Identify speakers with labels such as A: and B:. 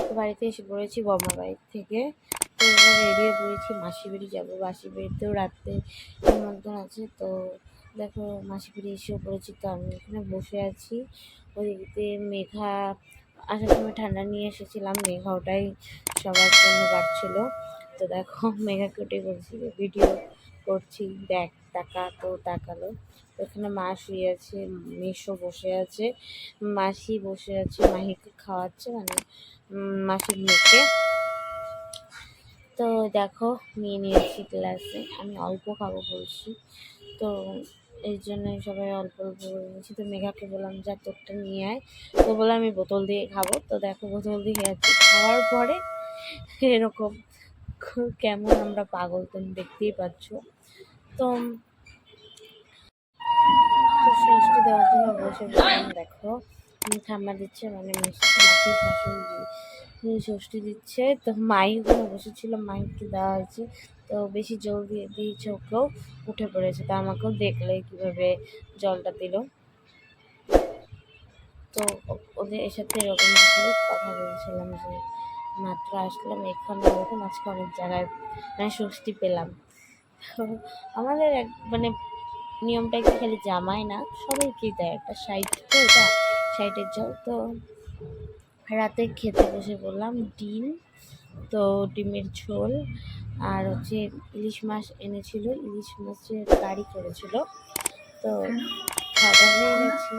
A: তো বাড়িতে এসে পড়েছি বর্মার বাড়ি থেকে। তো এবার রেডি হয়ে পড়েছি, মাসি বাড়ি যাবো। মাসি বাড়িতেও রাত্রে নিমন্ত্রণ আছে। তো দেখো মাসি বাড়ি এসেও পড়েছি। তো আমি এখানে বসে আছি। ওইদিকে মেঘা আসার সময় ঠান্ডা নিয়ে এসেছিলাম, মেঘা ওটাই সবার জন্য বাড়ছিল। তো দেখো মেঘাকে ওটাই বলছি ভিডিও করছি, দেখ তাকা। তো তাকালো। এখানে মা শুয়ে আছে, মেশো বসে আছে, মাসি বসে আছে, মাহিকে খাওয়াচ্ছে, মানে মাসির মেয়েকে। তো দেখো নিয়ে নিয়েছি গ্লাসে, আমি অল্প খাবো বলছি। তো এই জন্যই সবাই অল্প অল্প করে নিয়েছি। তো মেঘাকে বললাম যা তোরটা নিয়ে আয়। তো বললাম আমি বোতল দিয়ে খাবো। তো দেখো বোতল দিয়ে খেয়েছি। খাওয়ার পরে এরকম কেমন আমরা পাগল, তুমি দেখতেই পাচ্ছ। তো ষষ্ঠী দেওয়ার জন্য বসে বললাম, দেখো ঠাম্মা দিচ্ছে, মানে মাসির শাশুড়ি ষষ্ঠী দিচ্ছে। তো মাই ওখানে বসেছিল, মাইকে দেওয়া হয়েছে। তো বেশি জল দিয়ে দিয়েছে, ওকেও উঠে পড়েছে। তো আমাকেও দেখলে কীভাবে জলটা দিল। তো ওদের সাথে এরকম কিছু কথা বলছিলাম যে মাত্র আসলাম এখানে, ওরকম আজকে অনেক জায়গায় মানে ষষ্ঠী পেলাম। তো আমাদের মানে নিয়মটা কি খালি জামাই না, সবাইকেই দেয় একটা সাইড। তো এটা সাইডের জল। তো রাতে খেতে বসে বললাম ডিম, তো ডিমের ঝোল আর হচ্ছে ইলিশ মাছ এনেছিল, ইলিশ মাছের কারি করেছিল। তো খাওয়া দাওয়া হয়ে গেছি।